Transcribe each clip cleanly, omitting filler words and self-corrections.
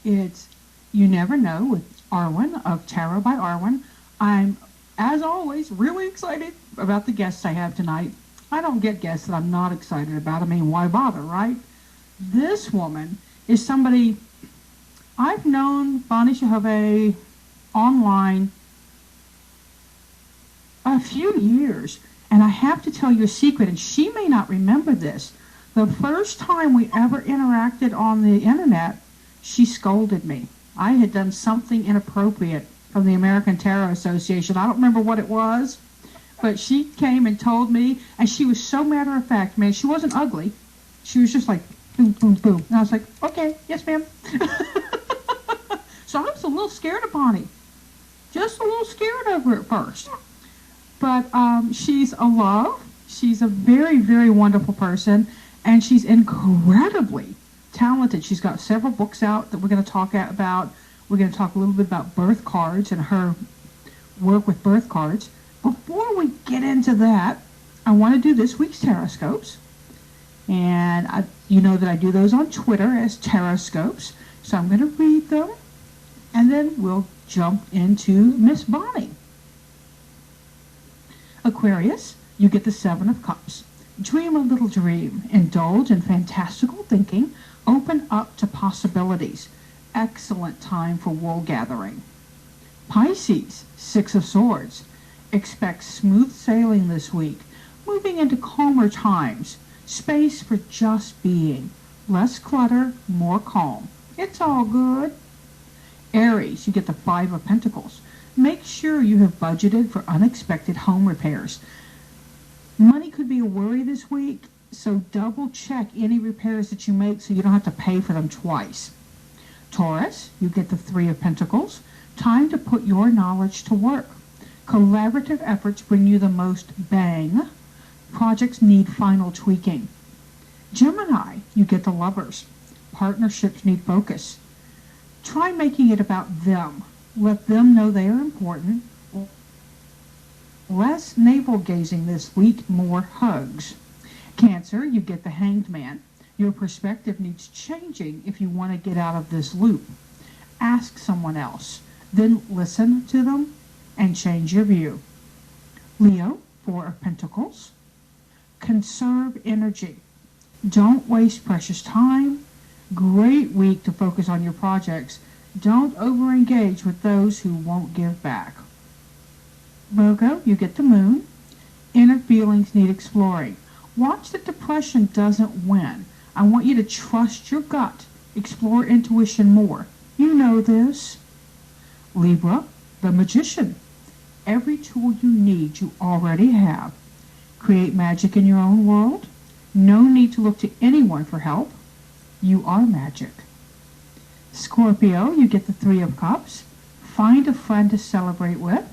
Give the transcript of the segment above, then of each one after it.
It's You Never Know with Arwen of Tarot by Arwen. I'm, as always, really excited about the guests I have tonight. I don't get guests that I'm not excited about. I mean, why bother, right? This woman is somebody I've known, Bonnie Chauvet, online a few years. And I have to tell you a secret, and she may not remember this. The first time we ever interacted on the internet, she scolded me. I had done something inappropriate from the American Tarot Association. I don't remember what it was, but she came and told me, and she was so matter of fact, man. She wasn't ugly. She was just like, boom, boom, boom. And I was like, okay, yes, ma'am. So I was a little scared of Bonnie. Just a little scared of her at first. But she's a love. She's a very, very wonderful person, and she's incredibly talented. She's got several books out that we're going to talk about. We're going to talk a little bit about birth cards and her work with birth cards. Before we get into that, I want to do this week's Taroscopes. And you know that I do those on Twitter as Taroscopes. So I'm going to read them, and then we'll jump into Miss Bonnie. Aquarius, you get the Seven of Cups. Dream a little dream. Indulge in fantastical thinking. Open up to possibilities. Excellent time for wool gathering. Pisces, Six of Swords. Expect smooth sailing this week. Moving into calmer times. Space for just being. Less clutter, more calm. It's all good. Aries, you get the Five of Pentacles. Make sure you have budgeted for unexpected home repairs. Money could be a worry this week, so double check any repairs that you make so you don't have to pay for them twice. Taurus, you get the Three of Pentacles. Time to put your knowledge to work. Collaborative efforts bring you the most bang. Projects need final tweaking. Gemini, you get the Lovers. Partnerships need focus. Try making it about them. Let them know they are important. Less navel-gazing this week, more hugs. Cancer, you get the Hanged Man. Your perspective needs changing if you want to get out of this loop. Ask someone else, then listen to them and change your view. Leo, Four of Pentacles. Conserve energy. Don't waste precious time. Great week to focus on your projects. Don't over-engage with those who won't give back. Virgo, you get the Moon. Inner feelings need exploring. Watch that depression doesn't win. I want you to trust your gut. Explore intuition more. You know this. Libra, the Magician. Every tool you need you already have. Create magic in your own world. No need to look to anyone for help. You are magic. Scorpio, you get the Three of Cups. Find a friend to celebrate with.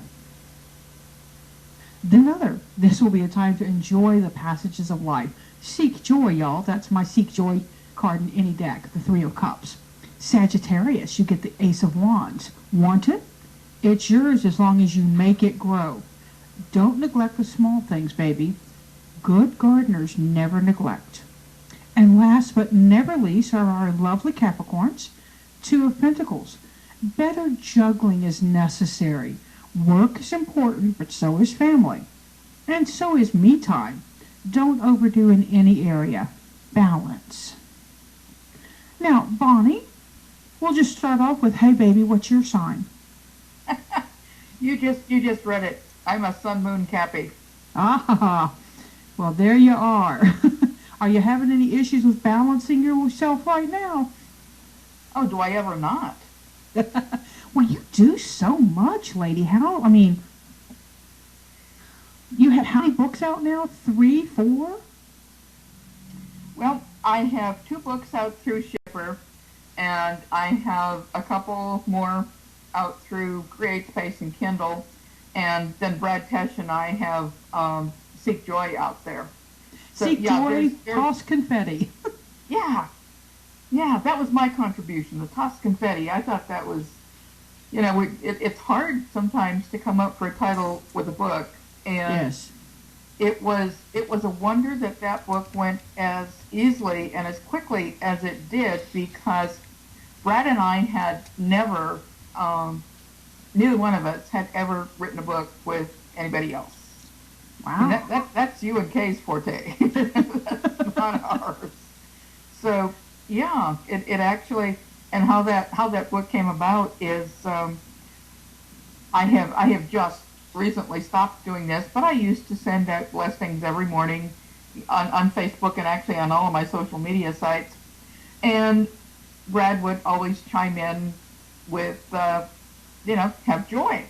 Then another. This will be a time to enjoy the passages of life. Seek joy, y'all. That's my Seek Joy card in any deck, the Three of Cups. Sagittarius, you get the Ace of Wands. Want it? It's yours as long as you make it grow. Don't neglect the small things, baby. Good gardeners never neglect. And last but never least are our lovely Capricorns. Two of Pentacles. Better juggling is necessary. Work is important, but so is family. And so is me time. Don't overdo in any area. Balance. Now, Bonnie, we'll just start off with, hey baby, what's your sign? You just read it. I'm a Sun Moon Cappy. Ah, well there you are. Are you having any issues with balancing yourself right now? Oh, do I ever not? Well, you do so much, lady. I mean, you have how many books out now? 3, 4? Well, I have 2 books out through Shipper, and I have a couple more out through CreateSpace and Kindle, and then Brad Tesh and I have Seek Joy out there. So, Seek Joy, toss confetti. Yeah, that was my contribution, the toss confetti. I thought that was, it's hard sometimes to come up for a title with a book, and yes. It was a wonder that book went as easily and as quickly as it did, because Brad and I had never, neither one of us had ever written a book with anybody else. And Wow. that's you and Kay's forte. That's not ours. So yeah, it actually, and how that book came about is, I have just recently stopped doing this, but I used to send out blessings every morning on Facebook and actually on all of my social media sites. And Brad would always chime in with, have joy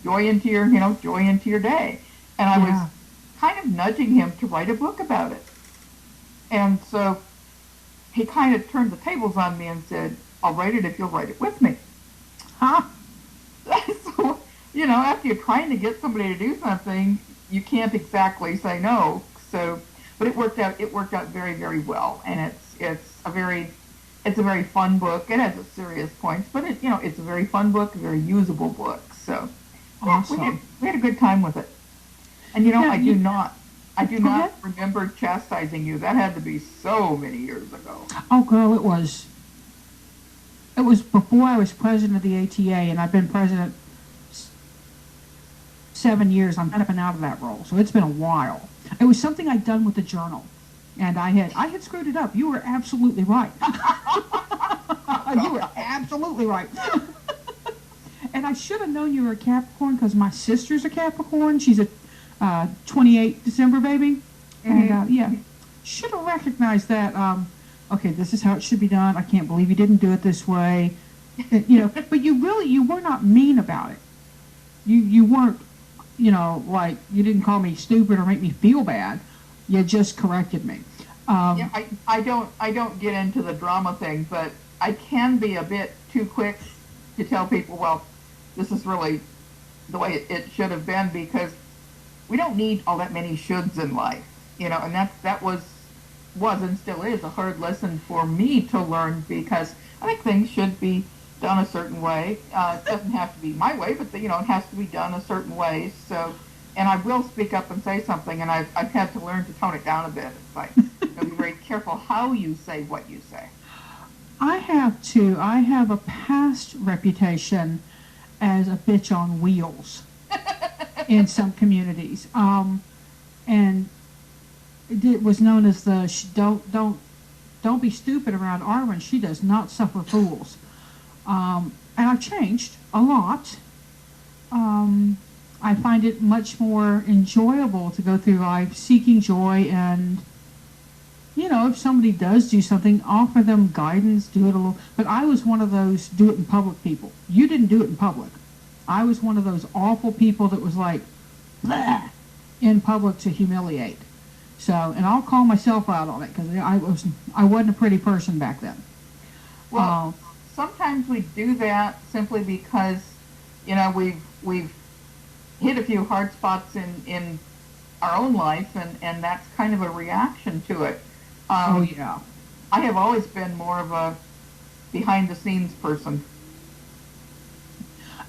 into your, joy into your day. And I Yeah. was kind of nudging him to write a book about it. And so he kind of turned the tables on me and said, I'll write it if you'll write it with me. Huh? So, after you're trying to get somebody to do something, you can't exactly say no. So, but it worked out very, very well. And it's a very fun book. It has its serious points, but it's a very fun book, a very usable book. So, yeah, Awesome. we had a good time with it. And Yeah, I do go not ahead. remember chastising you. That had to be so many years ago. Oh, girl, it was before I was president of the ATA, and I've been president 7 years. I'm kind of been out of that role, so it's been a while. It was something I'd done with the journal, and I had screwed it up. You were absolutely right. You were absolutely right. And I should have known you were a Capricorn because my sister's a Capricorn. She's a 28 December baby, and yeah, should have recognized that. Okay, this is how it should be done. I can't believe you didn't do it this way. But you were not mean about it. You weren't, like you didn't call me stupid or make me feel bad. You just corrected me. Yeah, I don't get into the drama thing, but I can be a bit too quick to tell people, well, this is really the way it should have been, because we don't need all that many shoulds in life, and that was and still is a hard lesson for me to learn, because I think things should be done a certain way. It doesn't have to be my way, but it has to be done a certain way. So, and I will speak up and say something, and I've had to learn to tone it down a bit. It's like, be very careful how you say what you say. I have too. I have a past reputation as a bitch on wheels in some communities, and it was known as the don't be stupid around Arwen. She does not suffer fools. And I've changed a lot. I find it much more enjoyable to go through life seeking joy, and if somebody does do something, offer them guidance, do it a little. But I was one of those do it in public people. You didn't do it in public. I was one of those awful people that was like, bleh, in public to humiliate. So, and I'll call myself out on it because I wasn't a pretty person back then. Well, sometimes we do that simply because, we've hit a few hard spots in our own life, and that's kind of a reaction to it. Oh yeah. I have always been more of a behind the scenes person.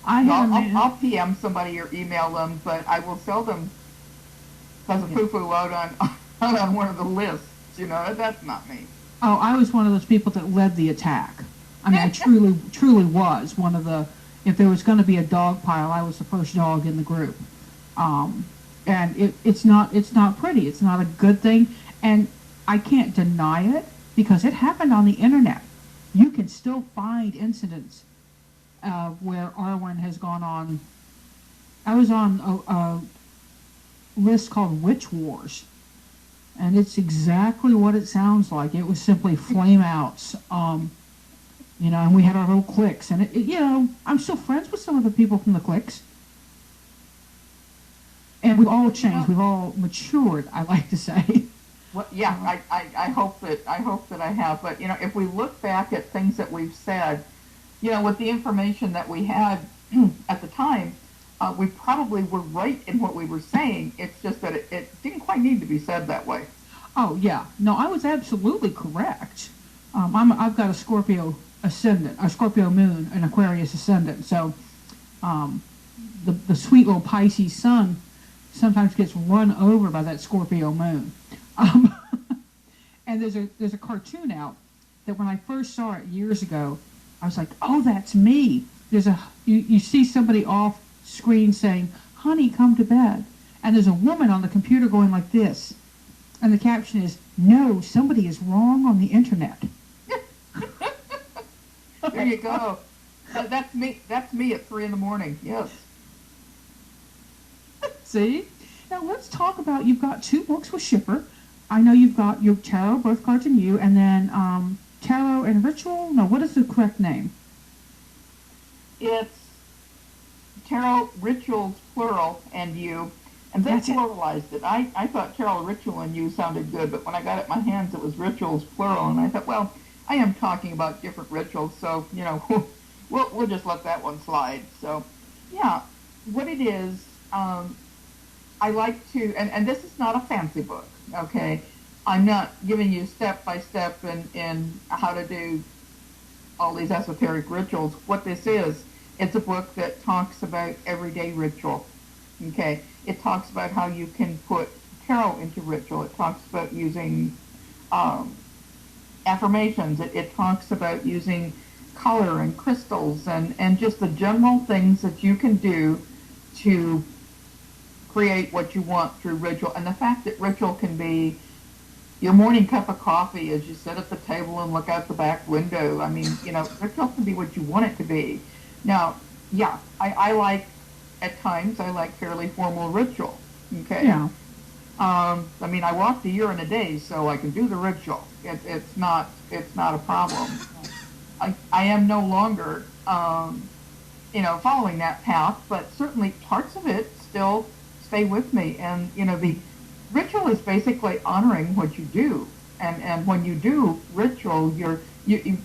I'll PM somebody or email them, but I will seldom cause a poo-poo out on one of the lists. That's not me. Oh, I was one of those people that led the attack. I mean, I truly was one of the. If there was going to be a dog pile, I was the first dog in the group. And it's not pretty. It's not a good thing, and I can't deny it because it happened on the internet. You can still find incidents where Arwen has gone on. I was on a list called Witch Wars, and it's exactly what it sounds like. It was simply flame outs, and we had our little cliques, and I'm still friends with some of the people from the cliques, and we've all changed, we've all matured, I like to say. Well, yeah, I hope that I have, but if we look back at things that we've said, with the information that we had at the time, we probably were right in what we were saying. It's just that it didn't quite need to be said that way. Oh yeah, no, I was absolutely correct. I've got a Scorpio ascendant, a Scorpio moon, an Aquarius ascendant. So the sweet little Pisces sun sometimes gets run over by that Scorpio moon. And there's a cartoon out that when I first saw it years ago, I was like, oh, that's me. You see somebody off screen saying, honey, come to bed. And there's a woman on the computer going like this. And the caption is, no, somebody is wrong on the internet. There you go. That's me. That's me at 3 a.m. Yes. See? Now let's talk about, you've got 2 books with Shipper. I know you've got your Tarot, Both Cards and You, and then Tarot and Ritual. No, what is the correct name? It's Tarot Rituals, plural, and You. And they pluralized it. I thought Tarot Ritual and You sounded good, but when I got it in my hands, it was Rituals, plural. And I thought, well, I am talking about different rituals, so, we'll just let that one slide. So, yeah, what it is, I like to, and this is not a fancy book, okay? I'm not giving you step by step in how to do all these esoteric rituals. What this is, it's a book that talks about everyday ritual, okay? It talks about how you can put tarot into ritual. It talks about using affirmations. It talks about using color and crystals and just the general things that you can do to create what you want through ritual. And the fact that ritual can be your morning cup of coffee as you sit at the table and look out the back window. I mean, ritual can be what you want it to be. Now, yeah, I like, at times, I like fairly formal ritual. Okay. Yeah. I mean, I walked a year and a day, so I can do the ritual. It's not a problem. I am no longer, following that path, but certainly parts of it still stay with me. And, the ritual is basically honoring what you do. And when you do ritual,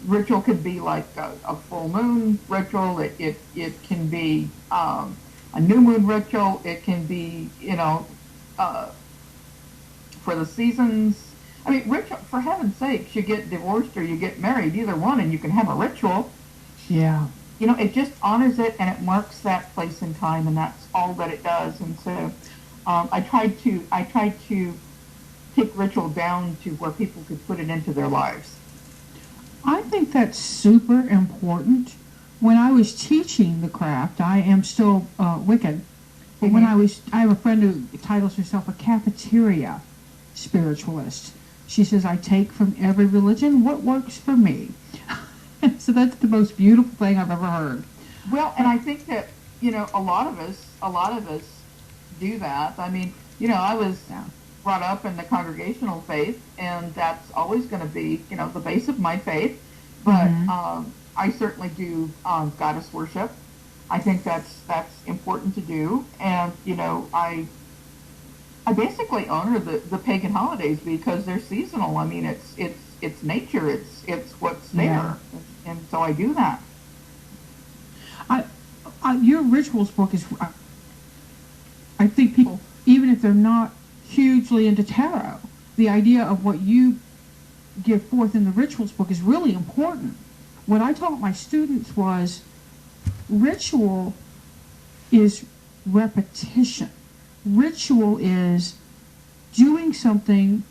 ritual can be like a full moon ritual. It can be a new moon ritual. It can be, for the seasons. I mean, ritual, for heaven's sakes, you get divorced or you get married, either one, and you can have a ritual. Yeah. It just honors it and it marks that place in time, and that's all that it does. And so I tried to take ritual down to where people could put it into their lives. I think that's super important. When I was teaching the craft, I am still Wiccan, but when I have a friend who titles herself a cafeteria spiritualist. She says, I take from every religion what works for me. So that's the most beautiful thing I've ever heard. Well, and I think that, a lot of us do that. I mean, I was brought up in the congregational faith, and that's always going to be, the base of my faith. But I certainly do goddess worship. I think that's important to do. And, I basically honor the pagan holidays because they're seasonal. I mean, it's nature. It's what's there. Yeah. And so I do that. Your rituals book is, I think people, even if they're not hugely into tarot, the idea of what you give forth in the rituals book is really important. What I taught my students was ritual is repetition. Ritual is doing something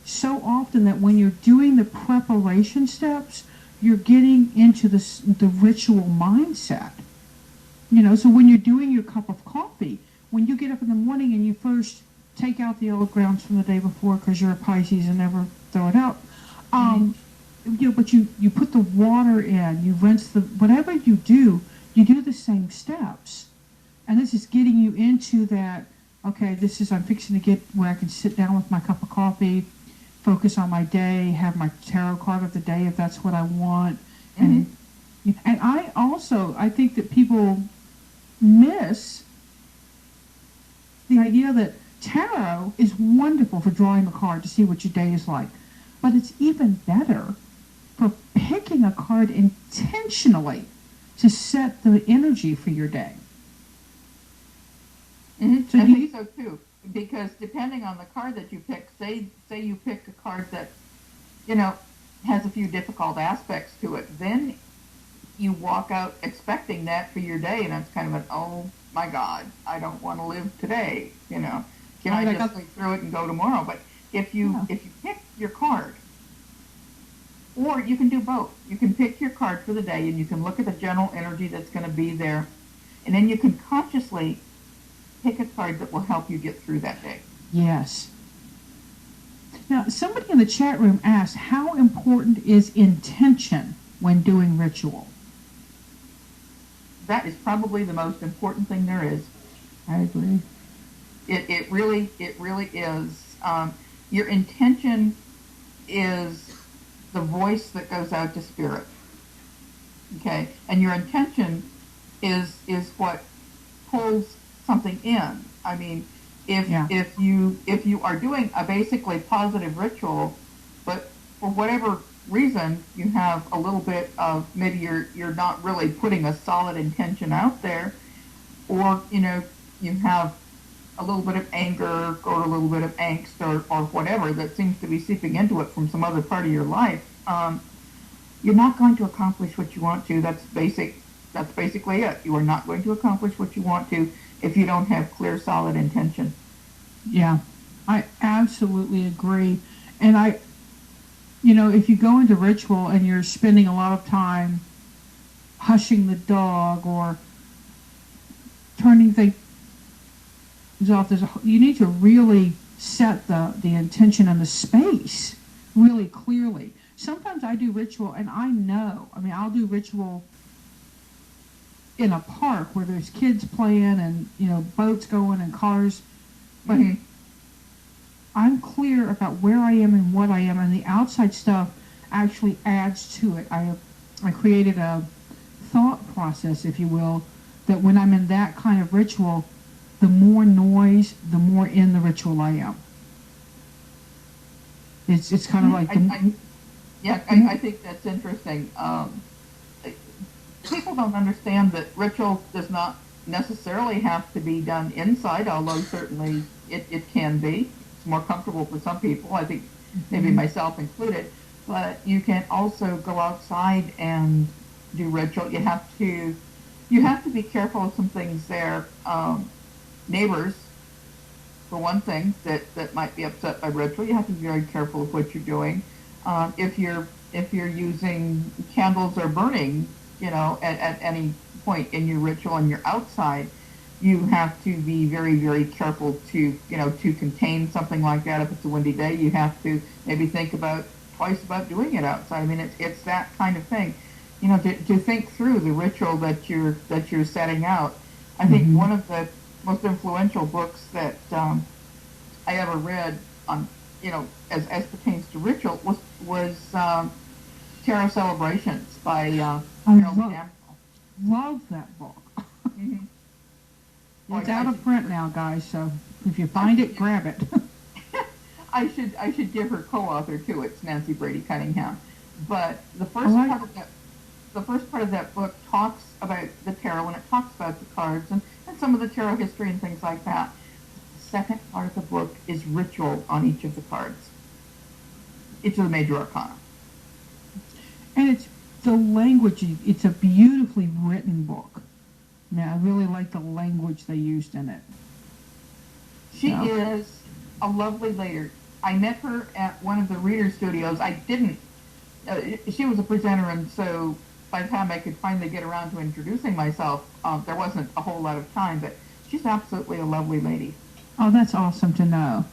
so often that when you're doing the preparation steps, you're getting into the ritual mindset. So when you're doing your cup of coffee, when you get up in the morning and you first take out the old grounds from the day before because you're a Pisces and never throw it out, but you put the water in, you rinse whatever you do the same steps. And this is getting you into that, okay, I'm fixing to get where I can sit down with my cup of coffee, focus on my day, have my tarot card of the day if that's what I want. And I think that people miss the idea that tarot is wonderful for drawing a card to see what your day is like. But it's even better for picking a card intentionally to set the energy for your day. So I think so too, because depending on the card that you pick, say you pick a card that, has a few difficult aspects to it, then you walk out expecting that for your day, and it's kind of an, oh my God, I don't want to live today, Can I just sleep through it and go tomorrow? But if you pick your card Or you can do both. You can pick your card for the day and you can look at the general energy that's going to be there. And then you can consciously pick a card that will help you get through that day. Yes. Now, somebody in the chat room asked, how important is intention when doing ritual? That is probably the most important thing there is. I agree. It really is. Your intention is the voice that goes out to spirit. Okay, and your intention is what pulls something in. I mean, if you are doing a basically positive ritual, but for whatever reason you have a little bit of, maybe you're not really putting a solid intention out there, or you have a little bit of anger or a little bit of angst or whatever that seems to be seeping into it from some other part of your life, you're not going to accomplish what you want to. That's basically it. You are not going to accomplish what you want to if you don't have clear, solid intention. Yeah, I absolutely agree. And if you go into ritual and you're spending a lot of time hushing the dog or turning things off, you need to really set the intention and the space really clearly. Sometimes I do ritual and I'll do ritual in a park where there's kids playing and boats going and cars, but I'm clear about where I am and what I am, and the outside stuff actually adds to it. I created a thought process, if you will, that when I'm in that kind of ritual, the more noise, the more in the ritual I am. It's kind of like I think that's interesting. People don't understand that ritual does not necessarily have to be done inside, although certainly it can be. It's more comfortable for some people, I think maybe myself included, but you can also go outside and do ritual. You have to be careful of some things there. Neighbors, for one thing, that might be upset by ritual. You have to be very careful of what you're doing. If you're using candles or burning, at any point in your ritual and you're outside, you have to be very, very careful to contain something like that. If it's a windy day, you have to maybe think twice about doing it outside. I mean, it's that kind of thing. To think through the ritual that you're setting out. I think one of the most influential books that I ever read on, as pertains to ritual was Tarot Celebrations by Harold Campbell. Love that book. Mm-hmm. It's out of print now, guys, so if you find it, grab it. I should give her co-author too. It's Nancy Brady Cunningham. But the first part of that book talks about the tarot, and it talks about the cards and some of the tarot history and things like that. The second part of the book is ritual on each of the cards. Each of the major arcana. And it's the language. It's a beautifully written book. I really like the language they used in it. She is a lovely lady. I met her at one of the reader studios. I didn't. She was a presenter, and so by the time I could finally get around to introducing myself, there wasn't a whole lot of time, but she's absolutely a lovely lady. Oh, that's awesome to know.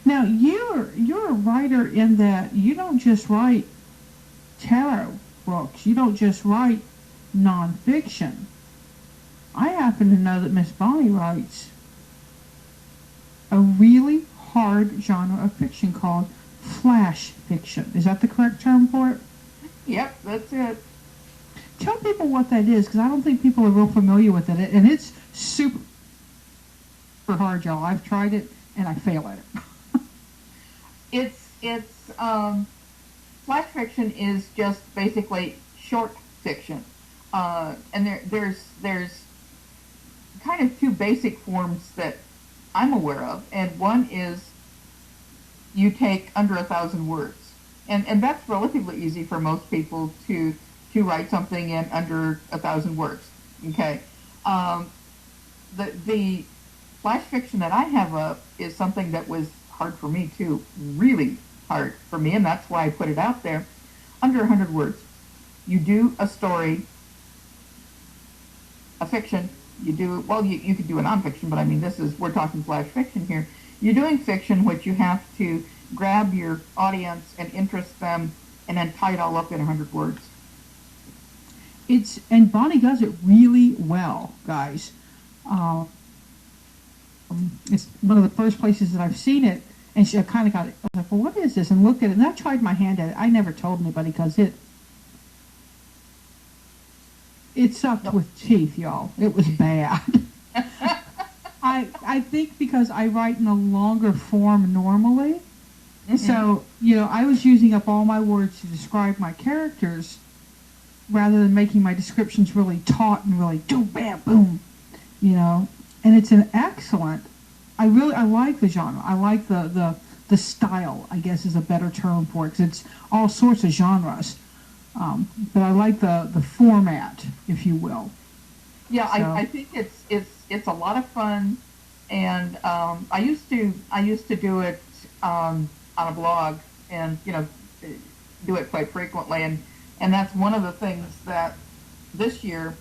Now, you're a writer in that you don't just write tarot books. You don't just write nonfiction. I happen to know that Miss Bonnie writes a really hard genre of fiction called flash fiction. Is that the correct term for it? Yep, that's it. Tell people what that is, because I don't think people are real familiar with it, and it's super hard, y'all. I've tried it, and I fail at it. It's flash fiction is just basically short fiction, and there's kind of two basic forms that I'm aware of, and one is you take under 1,000 words, and that's relatively easy for most people to write something in under 1,000 words. Okay, the flash fiction that I have up is something that was hard for me too, really hard for me, and that's why I put it out there. under 100 words. You do a story, a fiction. You do, well, you could do a nonfiction, but I mean, we're talking flash fiction here. You're doing fiction, which you have to grab your audience and interest them and then tie it all up in 100 words. And Bonnie does it really well, guys. It's one of the first places that I've seen it, and she kind of got it. I was like, well, what is this? And looked at it, and I tried my hand at it. I never told anybody because it sucked with teeth, y'all. It was bad. I think because I write in a longer form normally, so, I was using up all my words to describe my characters rather than making my descriptions really taut and really do bam boom, and it's an excellent. I like the genre. I like the style, I guess is a better term for it, because it's all sorts of genres. But I like the format, if you will. Yeah, so. I think it's a lot of fun, and I used to do it on a blog, and do it quite frequently, and that's one of the things that this year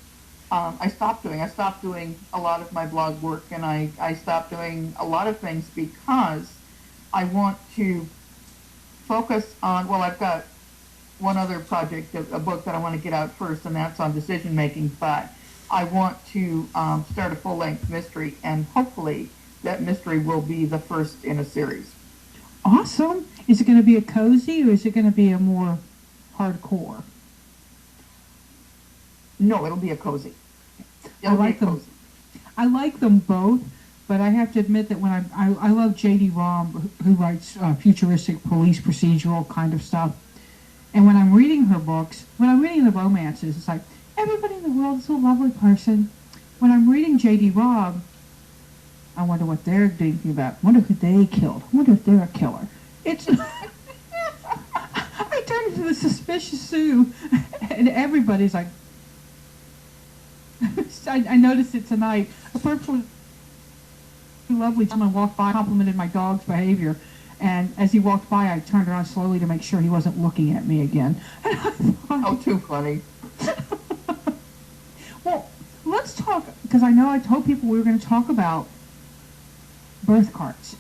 I stopped doing. I stopped doing a lot of my blog work, and I stopped doing a lot of things because I want to focus on. Well, I've got one other project, a book that I want to get out first, and that's on decision making. But I want to start a full-length mystery, and hopefully that mystery will be the first in a series. Awesome. Is it going to be a cozy, or is it going to be a more hardcore? No, it'll be a cozy. I like them. I like them both, but I have to admit that when I love J.D. Rom, who writes futuristic police procedural kind of stuff. And when I'm reading her books, when I'm reading the romances, it's like, everybody in the world is a lovely person. When I'm reading J.D. Rom, I wonder what they're thinking about. I wonder who they killed. I wonder if they're a killer. It's... I turn into the Suspicious Sue, and everybody's like... I noticed it tonight. A perfectly lovely gentleman walked by, complimented my dog's behavior, and as he walked by, I turned around slowly to make sure he wasn't looking at me again. Oh, too funny. Well, let's talk, because I know I told people we were going to talk about birth cards.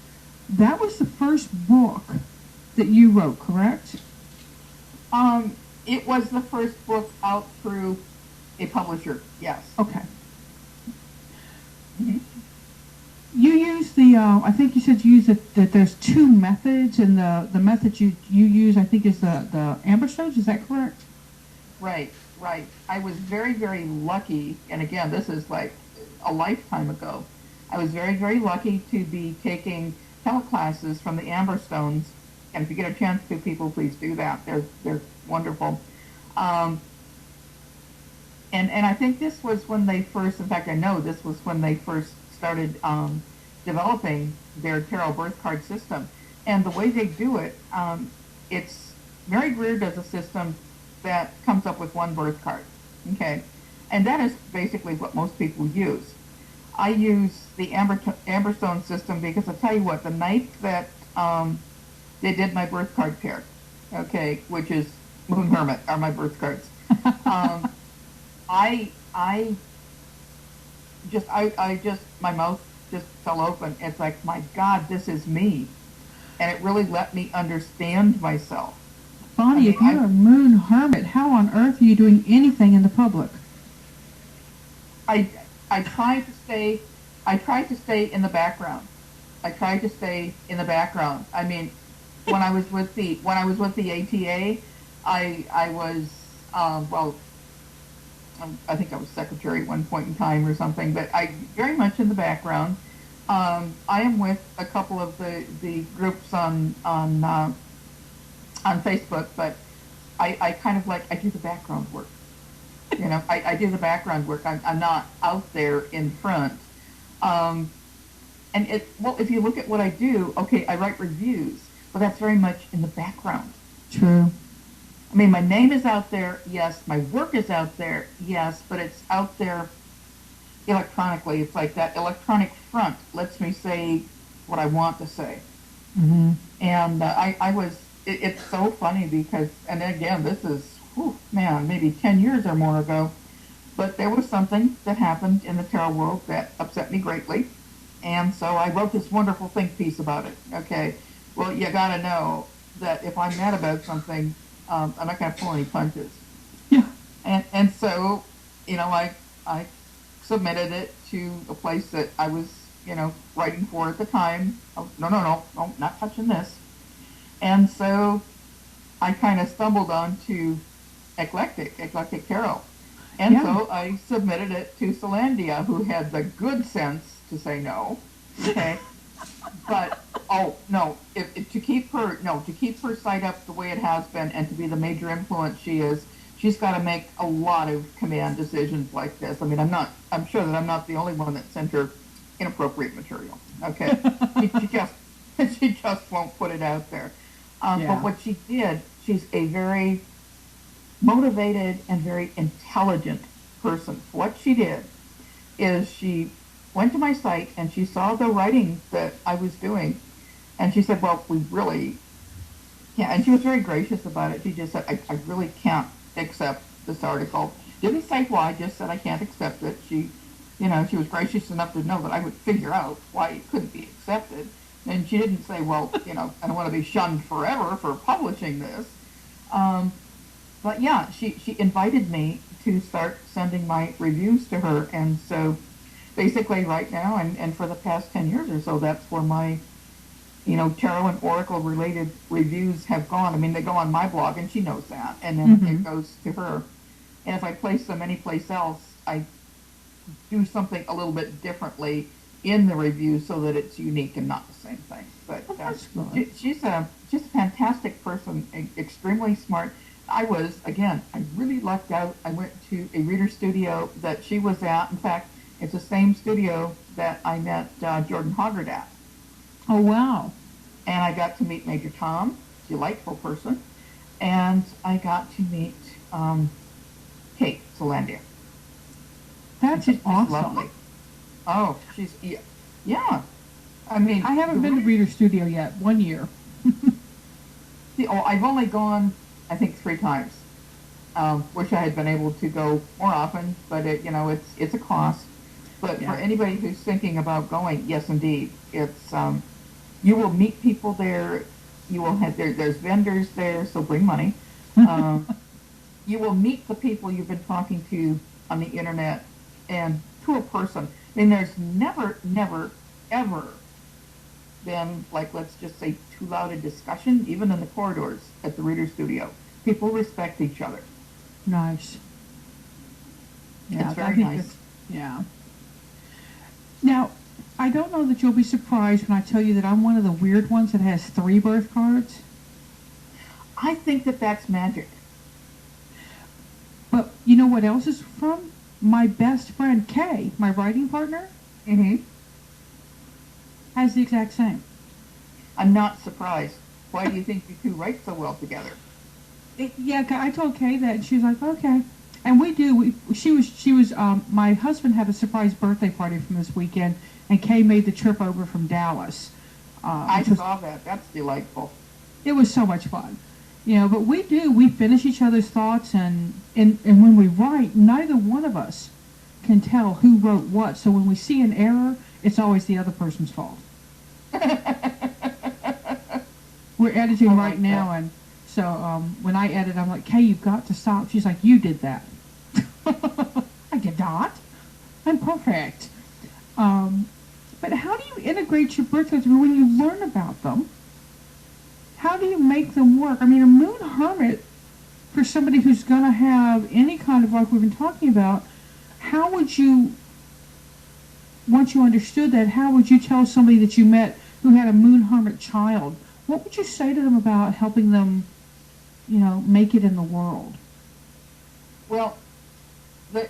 That was the first book that you wrote, correct? It was the first book out through a publisher, yes. Okay. Mm-hmm. You use I think you said you use that there's two methods, and the method you use, I think, is the Amberstones, is that correct? Right. I was very, very lucky, and again, this is like a lifetime ago. I was very, very lucky to be taking teleclasses from the Amberstones, and if you get a chance to, people, please do that. They're wonderful. And I think this was when they first, in fact, I know this was when they first started developing their tarot birth card system. And the way they do it, it's, Mary Greer does a system that comes up with one birth card, okay? And that is basically what most people use. I use the Amberstone system because I'll tell you what, the night that they did my birth card pair, okay, which is Moon Hermit are my birth cards. I just, my mouth just fell open. It's like, my God, this is me. And it really let me understand myself. Bonnie, if you're a Moon Hermit, how on earth are you doing anything in the public? I try to stay in the background. I mean, when I was with the ATA, I was, I think I was secretary at one point in time or something, but I very much in the background. I am with a couple of the groups on Facebook, but I kind of like, I do the background work. I do the background work. I'm not out there in front. And if you look at what I do, okay, I write reviews, but that's very much in the background. True. I mean, my name is out there, yes. My work is out there, yes, but it's out there electronically. It's like that electronic front lets me say what I want to say. Mm-hmm. And I was it's so funny because, and again, this is, whew, man, maybe 10 years or more ago, but there was something that happened in the tarot world that upset me greatly. And so I wrote this wonderful think piece about it. Okay. Well, you got to know that if I'm mad about something, I'm not going to pull any punches. Yeah. And so, I submitted it to a place that I was, writing for at the time. Oh, no, not touching this. And so I kind of stumbled onto eclectic tarot. And Yeah. so I submitted it to Solandia, who had the good sense to say no. Okay. But oh no, if to keep her site up the way it has been and to be the major influence she is, she's got to make a lot of command decisions like this. I mean, I'm sure that I'm not the only one that sent her inappropriate material. Okay. she just she just won't put it out there. Yeah. But what she did, she's a very motivated and very intelligent person. What she did is she went to my site and she saw the writing that I was doing, and she said, well, we really can't. And she was very gracious about it. She just said, I really can't accept this article. Didn't say why, just said I can't accept it. She was gracious enough to know that I would figure out why it couldn't be accepted. And she didn't say, well, I don't want to be shunned forever for publishing this. But yeah, she invited me to start sending my reviews to her. And so basically right now and for the past 10 years or so, that's where my, tarot and oracle related reviews have gone. I mean, they go on my blog and she knows that. And then it goes to her. And if I place them anyplace else, I do something a little bit differently in the review so that it's unique and not the same thing. But she's a fantastic person, extremely smart. I really lucked out. I went to a reader studio that she was at. In fact, it's the same studio that I met Jordan Hoggard at. Oh, wow. And I got to meet Major Tom, delightful person. And I got to meet Kate Solandia. That's awesome. Lovely. Oh, yeah. I mean, I haven't been to Reader Studio yet. 1 year. I've only gone, I think, 3 times. Wish I had been able to go more often, but it's a cost. But for anybody who's thinking about going, yes, indeed, it's you will meet people there. You will have there's vendors there, so bring money. You will meet the people you've been talking to on the internet, and to a person. I mean, there's never, ever been, like, let's just say, too loud a discussion, even in the corridors at the Reader Studio. People respect each other. Nice. Yeah, it's very nice. Yeah. Now, I don't know that you'll be surprised when I tell you that I'm one of the weird ones that has 3 birth cards. I think that that's magic. But you know what else is from? My best friend, Kay, my writing partner, has the exact same. I'm not surprised. Why do you think you two write so well together? I told Kay that, and she was like, okay. And we do. She was. My husband had a surprise birthday party from this weekend, and Kay made the trip over from Dallas. I saw that. That's delightful. It was so much fun. But we finish each other's thoughts, and when we write, neither one of us can tell who wrote what. So when we see an error, it's always the other person's fault. We're editing right now, and so when I edit, I'm like, Kay, you've got to stop. She's like, you did that. I did not. I'm perfect. But how do you integrate your birth cards when you learn about them? How do you make them work? I mean, a moon hermit, for somebody who's going to have any kind of, like we've been talking about, how would you, once you understood that, how would you tell somebody that you met who had a moon hermit child? What would you say to them about helping them, make it in the world? Well,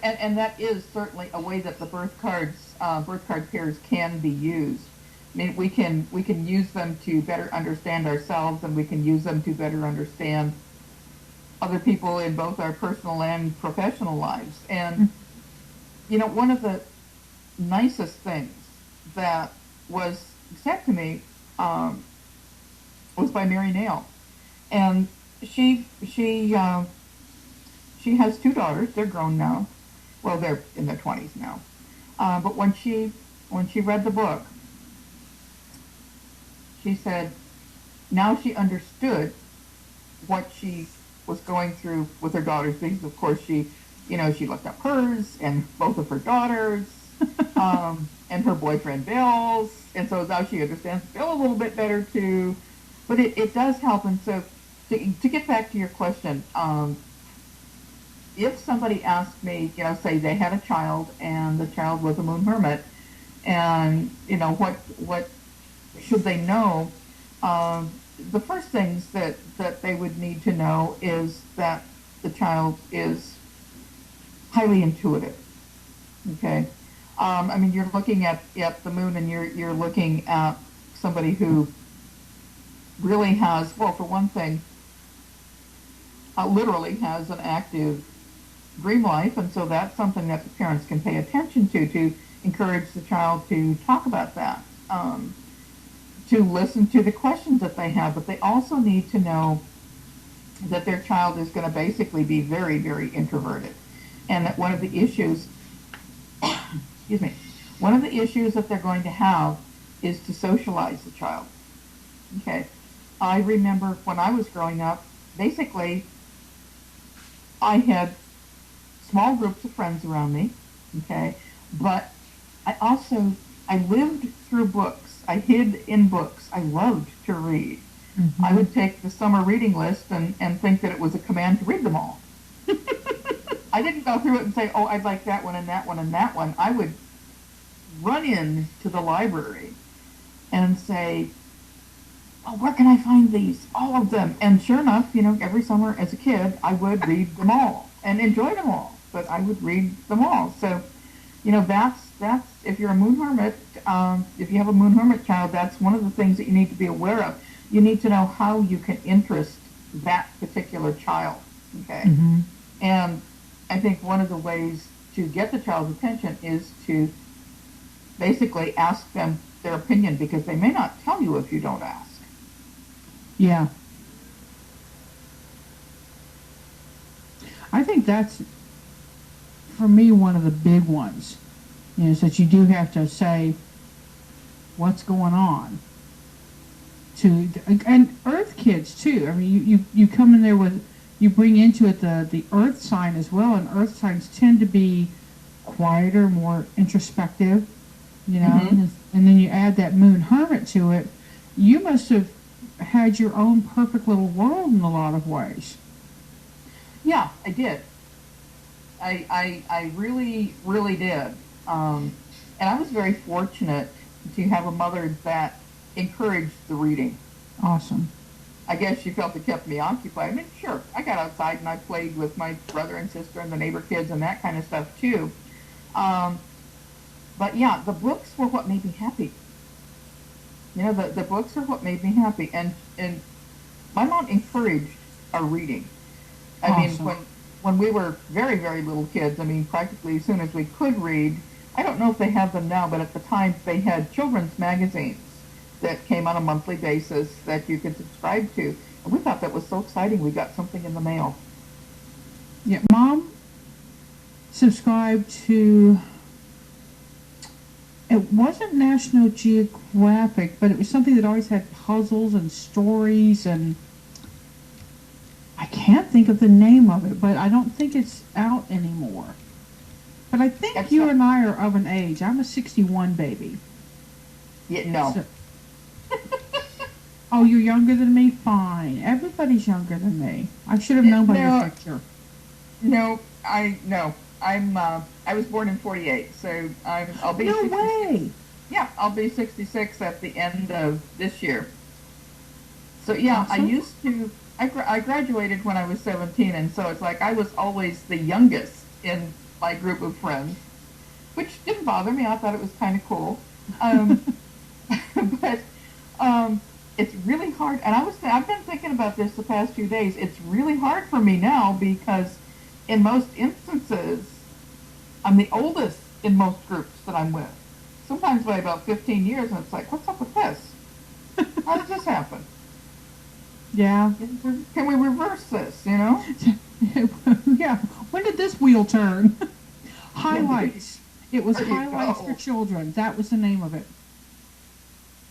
and that is certainly a way that the birth card pairs can be used. I mean, we can use them to better understand ourselves, and we can use them to better understand other people in both our personal and professional lives. And, one of the nicest things that was said to me was by Mary Nail. and she has two daughters. They're grown now. Well, they're in their 20s now. But when she read the book, she said now she understood what she was going through with her daughters, because of course she looked up hers and both of her daughters, and her boyfriend Bill's, and so now she understands Bill a little bit better too. But it does help. And so to get back to your question, if somebody asked me, say they had a child and the child was a moon hermit, and what should they know? The first things that they would need to know is that the child is highly intuitive. Okay, I mean, you're looking at the moon, and you're looking at somebody who really has, well, for one thing, literally has an active dream life, and so that's something that the parents can pay attention to encourage the child to talk about that, to listen to the questions that they have. But they also need to know that their child is going to basically be very, very introverted, and that one of the issues, excuse me, one of the issues that they're going to have is to socialize the child. Okay, I remember when I was growing up, basically, I had small groups of friends around me, okay, but I lived through books. I hid in books. I loved to read. Mm-hmm. I would take the summer reading list and think that it was a command to read them all. I didn't go through it and say, oh, I'd like that one and that one and that one. I would run in to the library and say, oh, where can I find these? All of them. And sure enough, every summer as a kid, I would read them all and enjoy them all. But I would read them all. So, that's if you're a moon hermit, if you have a moon hermit child, that's one of the things that you need to be aware of. You need to know how you can interest that particular child. Okay. Mm-hmm. And I think one of the ways to get the child's attention is to basically ask them their opinion, because they may not tell you if you don't ask. Yeah. I think that's, for me, one of the big ones, is that you do have to say what's going on. And Earth kids too. I mean, you come in there with, you bring into it the Earth sign as well, and Earth signs tend to be quieter, more introspective, mm-hmm. And then you add that moon hermit to it. You must have had your own perfect little world in a lot of ways. Yeah, I did. I really, really did. And I was very fortunate to have a mother that encouraged the reading. Awesome. I guess she felt it kept me occupied. I mean, sure, I got outside and I played with my brother and sister and the neighbor kids and that kind of stuff too. But yeah, the books were what made me happy. The books are what made me happy. And my mom encouraged our reading. Awesome. I mean, when we were very, very little kids, I mean, practically as soon as we could read, I don't know if they have them now, but at the time they had children's magazines that came on a monthly basis that you could subscribe to. And we thought that was so exciting. We got something in the mail. Yeah, Mom subscribed to, it wasn't National Geographic, but it was something that always had puzzles and stories, and I can't think of the name of it, but I don't think it's out anymore. But I think That's you and I are of an age. I'm a 61 baby. Yeah, no. So, oh, you're younger than me? Fine. Everybody's younger than me. I should have known by your picture. No. I was born in 48, so I'll be 66. Way. Yeah, I'll be 66 at the end of this year. So yeah, awesome. I graduated when I was 17, and so it's like I was always the youngest in my group of friends, which didn't bother me. I thought it was kind of cool. But it's really hard, and I've been thinking about this the past few days. It's really hard for me now because in most instances, I'm the oldest in most groups that I'm with. Sometimes by about 15 years, and it's like, what's up with this? How does this happen? Yeah. Can we reverse this, you know? Yeah. When did this wheel turn? Yeah, Highlights. It was there you Highlights go. for Children. That was the name of it.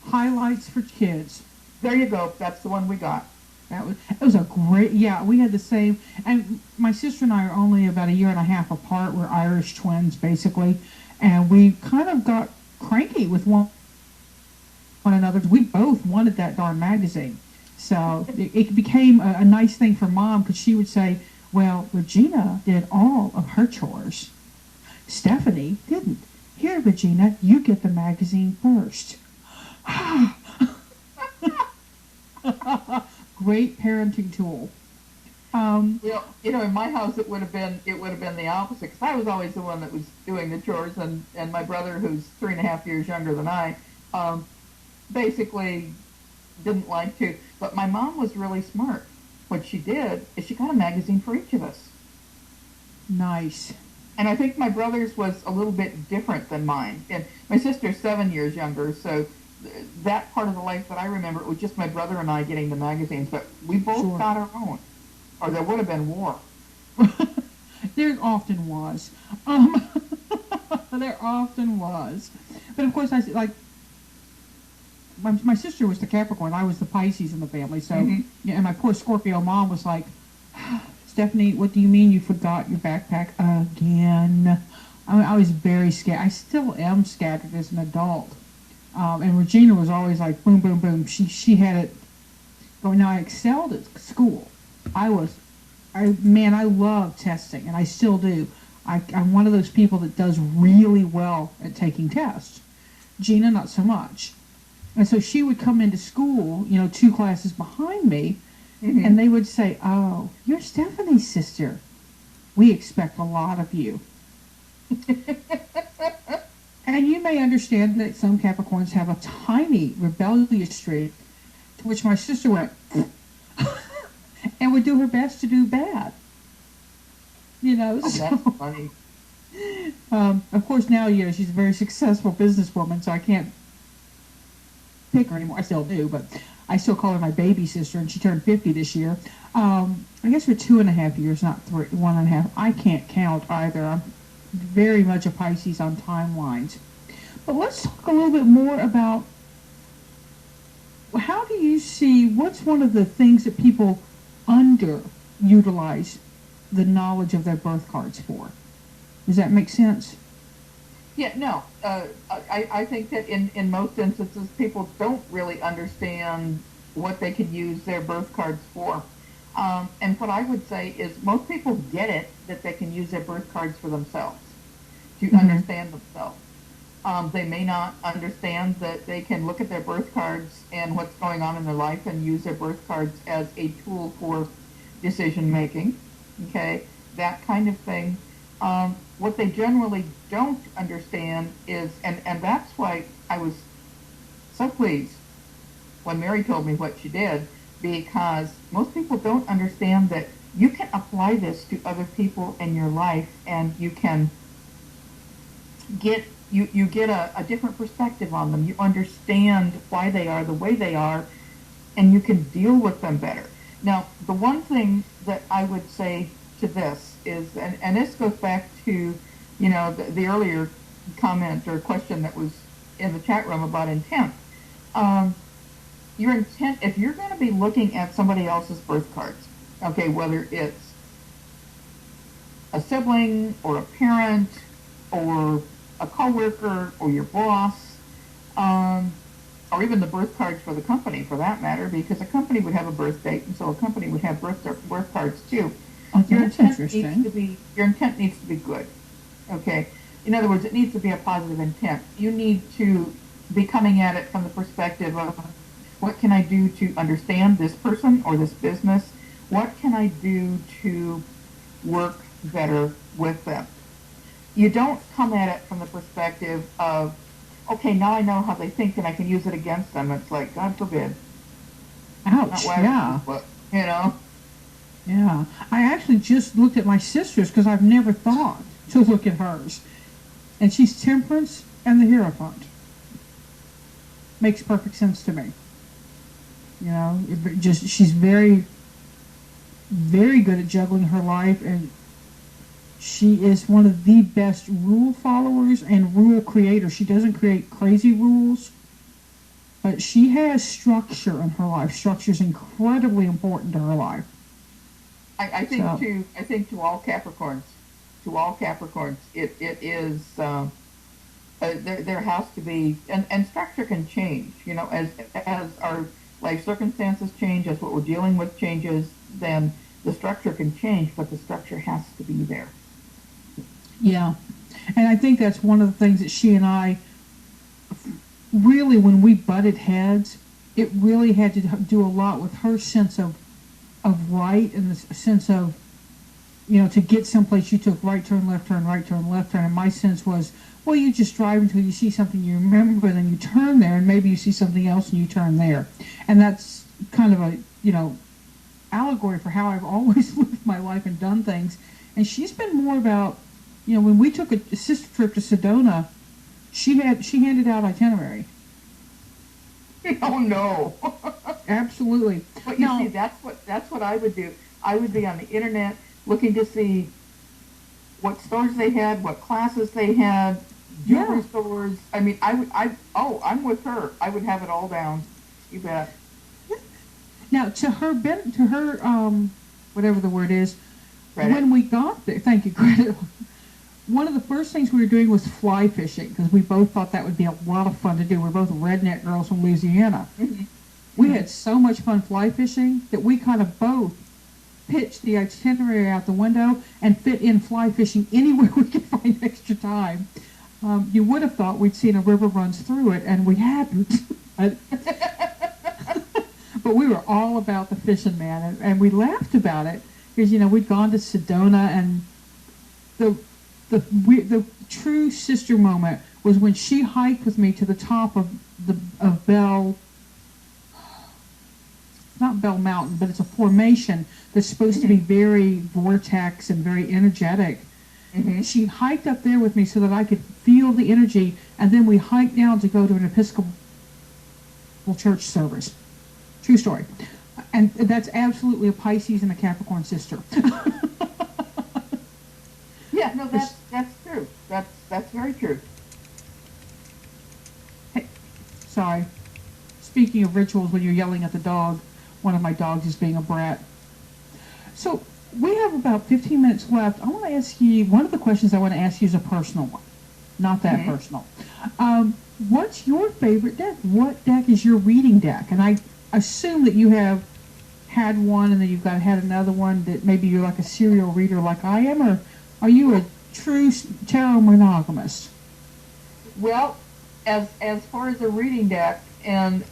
Highlights for Kids. There you go. That's the one we got. It was a great, yeah, we had the same, and my sister and I are only about a year and a half apart. We're Irish twins, basically, and we kind of got cranky with one another. We both wanted that darn magazine. So it became a nice thing for Mom, because she would say, well, Regina did all of her chores. Stephanie didn't. Here, Regina, you get the magazine first. Great parenting tool. Well, you know, in my house it would have been the opposite, because I was always the one that was doing the chores, and my brother, who's 3.5 years younger than I, basically didn't like to. But my mom was really smart. What she did is she got a magazine for each of us. Nice. And I think my brother's was a little bit different than mine. And my sister's 7 years younger, so that part of the life that I remember, it was just my brother and I getting the magazines. But we both Sure. got our own, or there would have been war. There often was. Um, there often was. But of course, I like my sister was the Capricorn. I was the Pisces in the family. So, yeah, and my poor Scorpio mom was like, Stephanie, what do you mean you forgot your backpack again? I was very scared. I still am scattered as an adult. And Regina was always like, boom, boom, boom. She had it going. Now, I excelled at school. I love testing, and I still do. I'm one of those people that does really well at taking tests. Gina, not so much. And so she would come into school, 2 classes behind me, and they would say, oh, you're Stephanie's sister. We expect a lot of you. And you may understand that some Capricorns have a tiny rebellious streak, to which my sister went, and would do her best to do bad. Oh, So, that's funny. of course now, she's a very successful businesswoman, so I can't pick her anymore. I still do, but I still call her my baby sister, and she turned 50 this year. I guess for 2.5 years, not 3, 1.5. I can't count either. I'm very much a Pisces on timelines. But let's talk a little bit more about, how do you see, what's one of the things that people underutilize the knowledge of their birth cards for? Does that make sense? Yeah, no. I think that in most instances, people don't really understand what they can use their birth cards for. And what I would say is most people get it that they can use their birth cards for themselves, to understand themselves. They may not understand that they can look at their birth cards and what's going on in their life and use their birth cards as a tool for decision making, okay, that kind of thing. What they generally don't understand is, and that's why I was so pleased when Mary told me what she did, because most people don't understand that you can apply this to other people in your life, and you can get you get a different perspective on them. You understand why they are the way they are, and you can deal with them better. Now, the one thing that I would say to this is, and this goes back to, the earlier comment or question that was in the chat room about intent. Your intent, if you're going to be looking at somebody else's birth cards, okay, whether it's a sibling or a parent or a coworker or your boss, or even the birth cards for the company, for that matter, because a company would have a birth date, and so a company would have birth cards too. Oh, Your that's intent interesting. your intent needs to be good. Okay, in other words, it needs to be a positive intent. You need to be coming at it from the perspective of, what can I do to understand this person or this business? What can I do to work better with them? You don't come at it from the perspective of, okay, now I know how they think and I can use it against them. It's like, God forbid. Ouch, Not why yeah. but, you know. Yeah. I actually just looked at my sister's because I've never thought to look at hers. And she's Temperance and the Hierophant. Makes perfect sense to me. You know, just she's very, very good at juggling her life, and she is one of the best rule followers and rule creators. She doesn't create crazy rules, but she has structure in her life. Structure is incredibly important to her life. I think So, to all Capricorns, it is there has to be, and structure can change. You know, as our life circumstances change, as what we're dealing with changes, then the structure can change, but the structure has to be there. yeah. And I think that's one of the things that she and I really, when we butted heads, it really had to do a lot with her sense of right, and the sense of, you know, to get someplace you took right turn, left turn, right turn, left turn. And my sense was, well, you just drive until you see something you remember, then you turn there, and maybe you see something else and you turn there. And that's kind of a, you know, allegory for how I've always lived my life and done things. And she's been more about, you know, when we took a sister trip to Sedona, she handed out itinerary. Oh no! Absolutely. But you see, Now, that's what I would do. I would be on the internet looking to see what stores they had, what classes they had, yeah. jewelry stores. I mean, I'm with her. I would have it all down. You bet. Now, to her, whatever the word is, Credit. when we got there, thank you, credit. One of the first things we were doing was fly fishing because we both thought that would be a lot of fun to do. We're both redneck girls from Louisiana. Mm-hmm. We had so much fun fly fishing that we kind of both pitched the itinerary out the window and fit in fly fishing anywhere we could find extra time. You would have thought we'd seen a river runs through it, and we hadn't. But we were all about the fishing, man, and we laughed about it because, you know, we'd gone to Sedona, and the the true sister moment was when she hiked with me to the top of Bell, not Bell Mountain, but it's a formation that's supposed to be very vortex and very energetic. Mm-hmm. She hiked up there with me so that I could feel the energy, and then we hiked down to go to an Episcopal church service. True story. And that's absolutely a Pisces and a Capricorn sister. Yeah, no, that's true. That's very true. Hey, sorry. Speaking of rituals, when you're yelling at the dog, one of my dogs is being a brat. So we have about 15 minutes left. I want to ask you, one of the questions I want to ask you is a personal one. Not that Mm-hmm. personal. What's your favorite deck? What deck is your reading deck? And I assume that you have had one and then you've had another one that maybe you're like a serial reader like I am, or are you a true tarot monogamist? Well, as far as a reading deck, and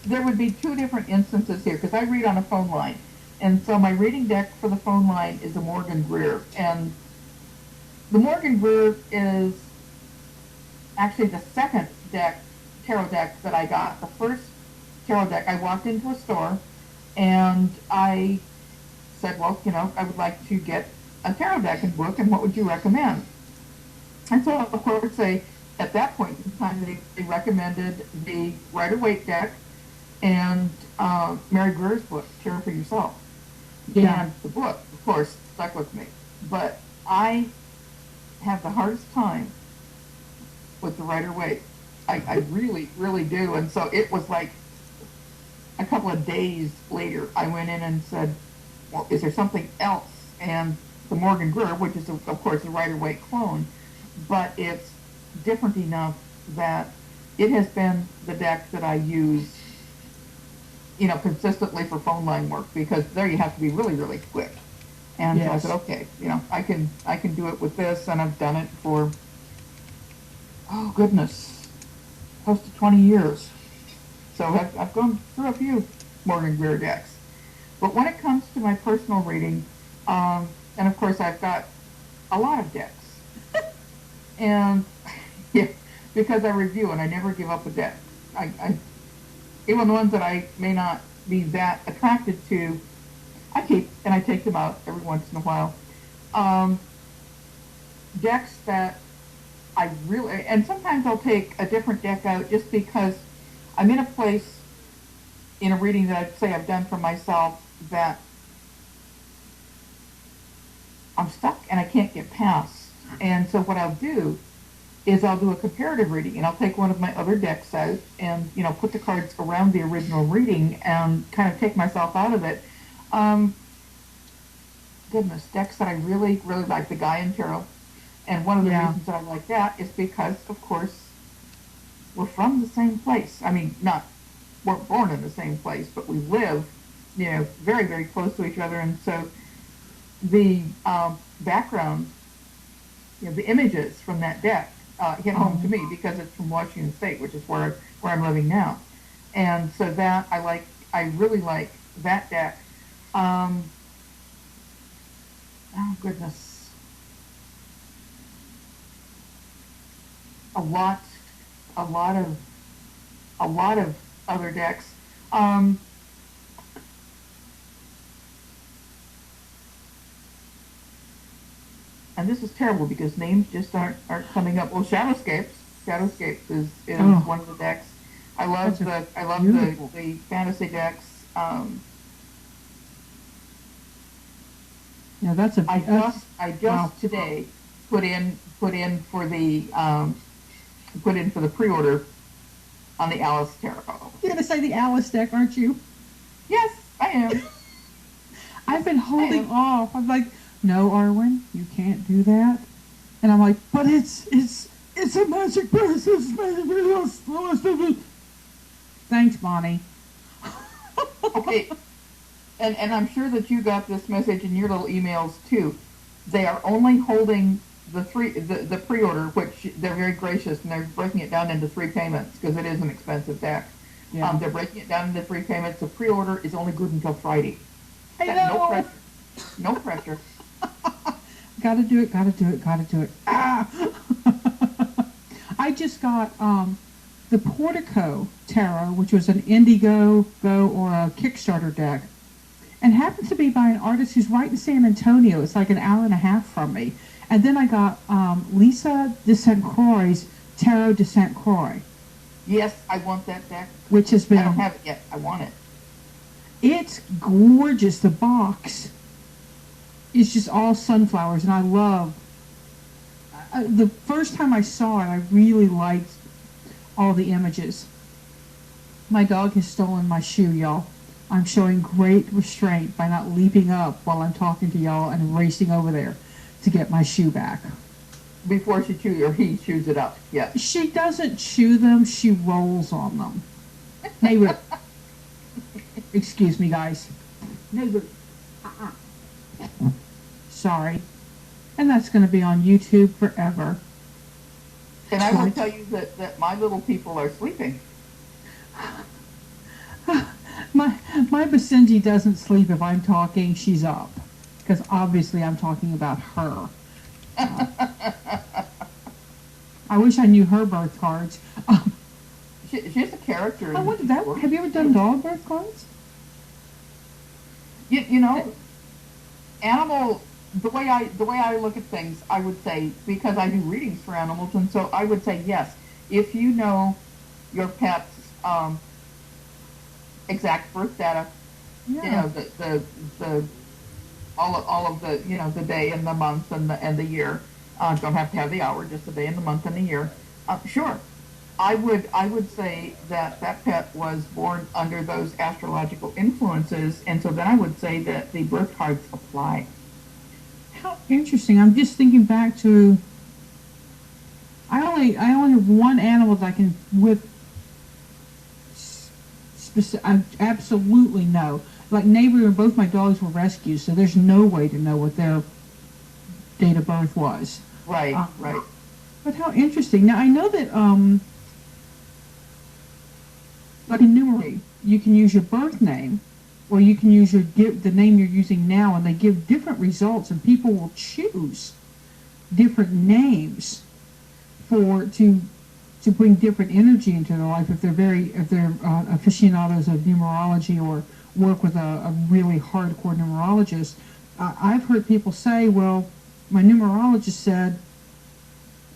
there would be two different instances here because I read on a phone line, and so my reading deck for the phone line is a Morgan Greer, and the Morgan Greer is actually the second tarot deck that I got. The first tarot deck, I walked into a store and I said, well, you know, I would like to get a tarot deck and book, and what would you recommend? And so, of course, at that point in time, they recommended the Rider-Waite deck and Mary Greer's book, Care for Yourself. Yeah. And the book, of course, stuck with me. But I have the hardest time with the Rider-Waite. I really, really do. And so it was like a couple of days later, I went in and said, well, is there something else? And the Morgan Greer, which is, of course, a Rider-Waite clone, but it's different enough that it has been the deck that I use, you know, consistently for phone line work, because there you have to be really, really quick. And so I Yes. said, okay, you know, I can do it with this, and I've done it for, oh goodness, close to 20 years. So I've gone through a few Morgan Greer decks. But when it comes to my personal reading, and of course I've got a lot of decks. And yeah, because I review and I never give up a deck. Even the ones that I may not be that attracted to, I keep, and I take them out every once in a while. Decks that I really, and sometimes I'll take a different deck out just because I'm in a place in a reading that I'd say I've done for myself that I'm stuck and I can't get past. And so what I'll do is I'll do a comparative reading, and I'll take one of my other decks out and, you know, put the cards around the original reading and kind of take myself out of it. Goodness, decks that I really, really like, the Gaian Tarot. And one of the reasons that I like that is because, of course, we're from the same place. I mean, weren't born in the same place, but we live, you know, very, very close to each other. And so the background, you know, the images from that deck hit home to me because it's from Washington State, which is where I'm living now. And so that I really like that deck. Oh goodness. A lot of other decks. And this is terrible because names just aren't coming up. Well, Shadowscapes is one of the decks. I love the fantasy decks. Yeah, that's a. I just today put in for the pre-order on the Alice Tarot. You're gonna say the Alice deck, aren't you? Yes, I am. I've been holding off. I'm like, no, Arwen, you can't do that. And I'm like, but it's a magic press. It's magic. Thanks, Bonnie. Okay, and I'm sure that you got this message in your little emails too. They are only holding the pre-order, which they're very gracious, and they're breaking it down into 3 payments because it is an expensive deck. Yeah. They're breaking it down into 3 payments. The pre-order is only good until Friday. I know. No pressure. Gotta do it. Ah! I just got the Portico Tarot, which was an Indiegogo or a Kickstarter deck, and happens to be by an artist who's right in San Antonio. It's like an hour and a half from me. And then I got Lisa de St. Croix's Tarot de St. Croix. Yes, I want that deck. Which has been. I don't have it yet. I want it. It's gorgeous. The box is just all sunflowers, and I love. The first time I saw it, I really liked all the images. My dog has stolen my shoe, y'all. I'm showing great restraint by not leaping up while I'm talking to y'all and racing over there to get my shoe back. Before she chews, or he chews it up, yeah. She doesn't chew them, she rolls on them. Neighbor. Excuse me, guys. Neighbor. Sorry. And that's going to be on YouTube forever. And I will tell you that my little people are sleeping. My Basenji doesn't sleep if I'm talking, she's up. Because obviously I'm talking about her. I wish I knew her birth cards. She's a character. I wonder that. Have you ever done dog birth cards? You know, animal. The way I look at things, I would say, because I do readings for animals, and so I would say yes. If you know your pet's exact birth data, you know the all of the, you know, the day and the month and the year. Don't have to have the hour, just the day and the month and the year. Sure, I would say that pet was born under those astrological influences, and so then I would say that the birth cards apply. How interesting! I'm just thinking back to. I only have one animal that I can with. I absolutely know. Like neighbor and both my dogs were rescues, so there's no way to know what their date of birth was. Right, right. But how interesting. Now I know that like in numerology, you can use your birth name, or you can use the name you're using now, and they give different results, and people will choose different names to bring different energy into their life if they're aficionados of numerology or work with a really hardcore numerologist. I've heard people say, well, my numerologist said,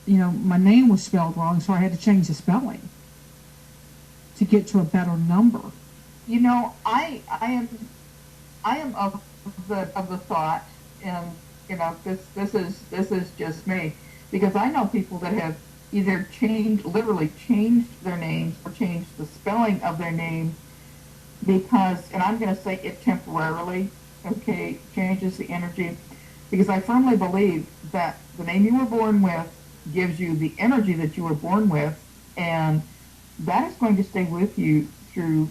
you know, my name was spelled wrong, so I had to change the spelling to get to a better number. You know, I am of the thought, and this is just me, because I know people that have either literally changed their names or changed the spelling of their name because, and I'm going to say it temporarily, okay, changes the energy, because I firmly believe that the name you were born with gives you the energy that you were born with, and that is going to stay with you through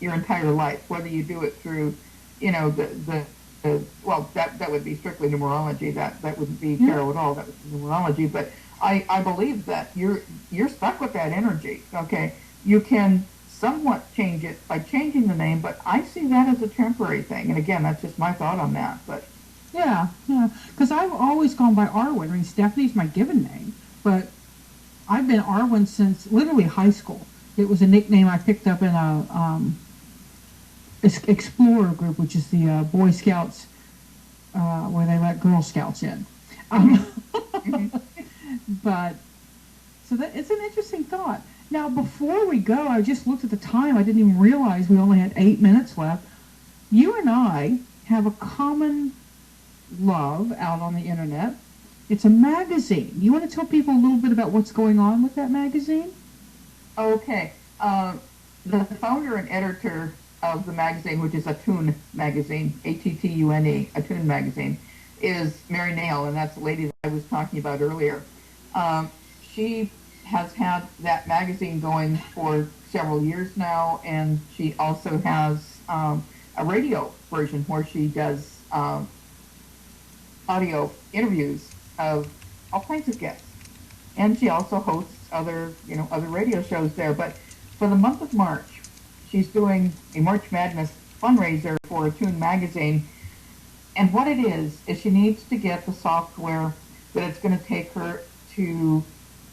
your entire life, whether you do it through, well, that would be strictly numerology. That wouldn't be tarot at all. That would be numerology. But I believe that you're stuck with that energy. Okay, you can somewhat change it by changing the name, but I see that as a temporary thing. And again, that's just my thought on that. But Yeah, yeah. Because I've always gone by Arwen. I mean, Stephanie's my given name, but I've been Arwen since literally high school. It was a nickname I picked up in a Explorer group, which is the Boy Scouts where they let Girl Scouts in. But so that it's an interesting thought. Now, before we go, I just looked at the time. I didn't even realize we only had 8 minutes left. You and I have a common love out on the internet. It's a magazine. You want to tell people a little bit about what's going on with that magazine? okay, the founder and editor of the magazine, which is Attune Magazine, Attune, Attune Magazine, is Mary Nail, and that's the lady that I was talking about earlier. She has had that magazine going for several years now, and she also has a radio version where she does audio interviews of all kinds of guests, and she also hosts other radio shows there. But for the month of March, she's doing a March Madness fundraiser for Attune Magazine, and what it is she needs to get the software that it's going to take her to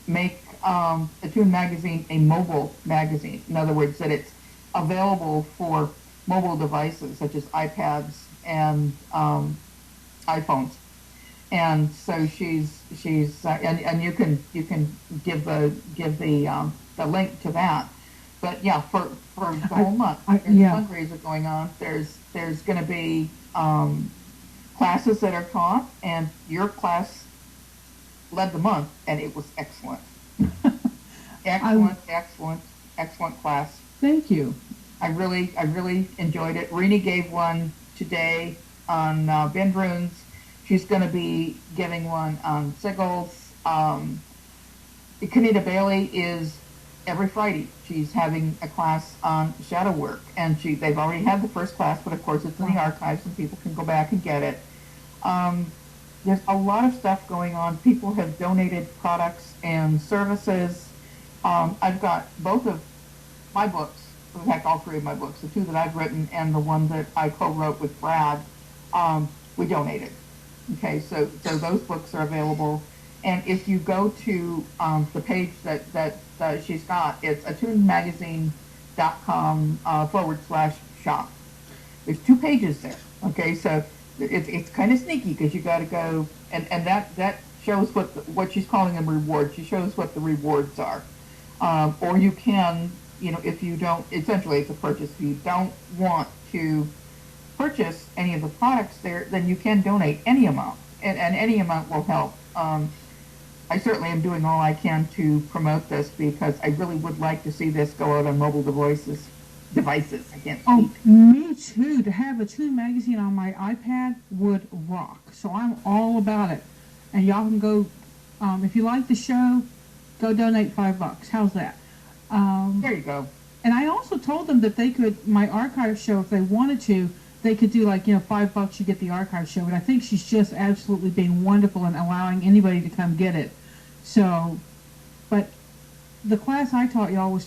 make Attune Magazine a mobile magazine. In other words, that it's available for mobile devices such as iPads and iPhones. And so she's and you can give the link to that. But yeah, for the whole month, there's a fundraiser going on. There's going to be classes that are taught, and your class led the month, and it was excellent. Excellent class. Thank you. I really enjoyed it. Rini gave one today on bend runes. She's going to be giving one on sigils. Kanita Bailey is every Friday. She's having a class on shadow work, and they've already had the first class, but of course it's in the archives and people can go back and get it. There's a lot of stuff going on. People have donated products and services. I've got both of my books, in fact all three of my books, the two that I've written and the one that I co-wrote with Brad, we donated. Okay, so those books are available. And if you go to the page that she's got, it's attunemagazine.com /shop. There's 2 pages there. Okay, so it's kind of sneaky because you got to go, and that shows what she's calling them rewards. She shows what the rewards are. Or you can, if you don't, essentially it's a purchase. If you don't want to purchase any of the products there, then you can donate any amount, and any amount will help. I certainly am doing all I can to promote this because I really would like to see this go out on mobile devices. I can't speak. Oh, me too. To have Attune Magazine on my iPad would rock. So I'm all about it. And y'all can go, if you like the show, go donate $5. How's that? There you go. And I also told them that they could, my archive show, if they wanted to, they could do $5, you get the archive show. But I think she's just absolutely being wonderful and allowing anybody to come get it. So, but the class I taught y'all was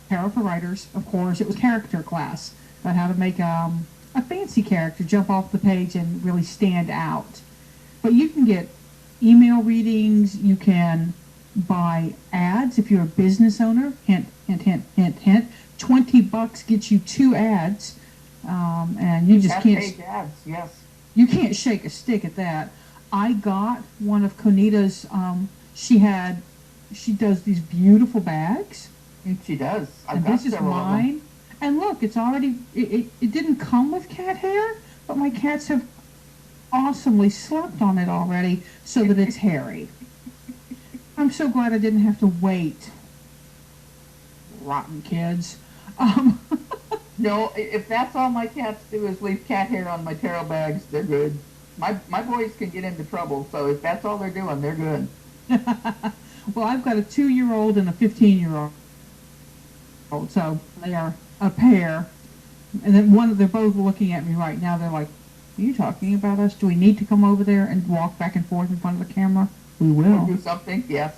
tarot for writers, of course. It was character class about how to make a fancy character jump off the page and really stand out. But you can get email readings. You can buy ads if you're a business owner. Hint, hint, hint, hint, hint. $20 gets you 2 ads, and you just can't. Paid ads, yes. You can't shake a stick at that. I got one of Conita's. She does these beautiful bags. She does. And this is mine. And look, it's already, it didn't come with cat hair, but my cats have awesomely slept on it already so that it's hairy. I'm so glad I didn't have to wait. Rotten kids. Um, No, if that's all my cats do is leave cat hair on my taro bags, they're good. My boys can get into trouble, so if that's all they're doing, they're good. well, I've got a 2-year-old and a 15-year-old, so they are a pair. And then they're both looking at me right now. They're like, "Are you talking about us? Do we need to come over there and walk back and forth in front of the camera?" We will. Do something, yes.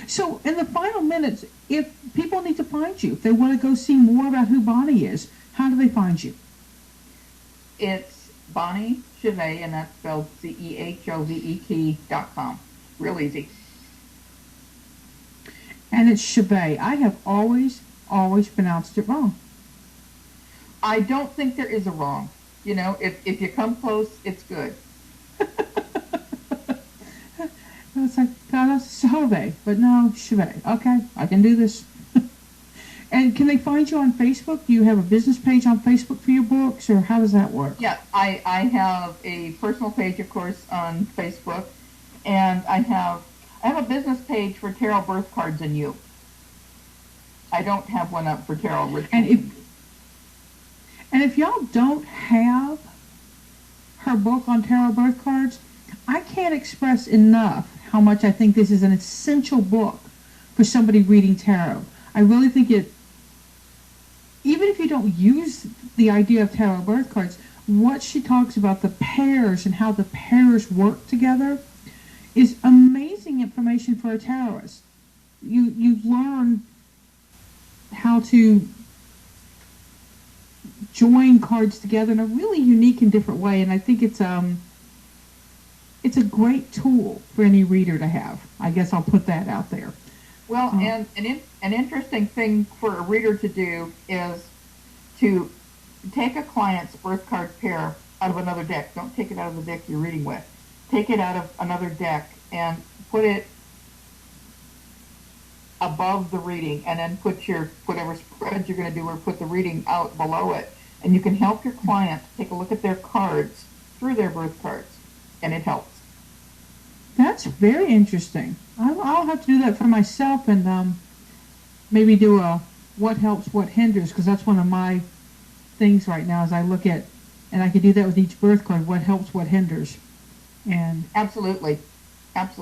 So, in the final minutes, if people need to find you, if they want to go see more about who Bonnie is, how do they find you? It's Bonnie Chevet, and that's spelled CEHOVET.com. Real easy. And it's Chevet. I have always pronounced it wrong. I don't think there is a wrong. You know, if you come close, it's good. It's like, God, that's Chevet, but no, Chevet. Okay, I can do this. And can they find you on Facebook? Do you have a business page on Facebook for your books, or how does that work? Yeah, I have a personal page, of course, on Facebook, and I have a business page for tarot birth cards and you. I don't have one up for tarot rituals. And if y'all don't have her book on tarot birth cards, I can't express enough how much I think this is an essential book for somebody reading tarot. I really think even if you don't use the idea of tarot birth cards, what she talks about, the pairs and how the pairs work together, is amazing information for a tarotist. You learn how to join cards together in a really unique and different way, and I think it's a great tool for any reader to have. I guess I'll put that out there. Well, and an interesting thing for a reader to do is to take a client's birth card pair out of another deck. Don't take it out of the deck you're reading with. Take it out of another deck and put it above the reading, and then put your whatever spread you're going to do, or put the reading out below it. And you can help your client take a look at their cards through their birth cards, and it helps. That's very interesting. I'll have to do that for myself, and maybe do a what helps, what hinders, because that's one of my things right now as I look at, and I could do that with each birth card, what helps, what hinders. And absolutely. And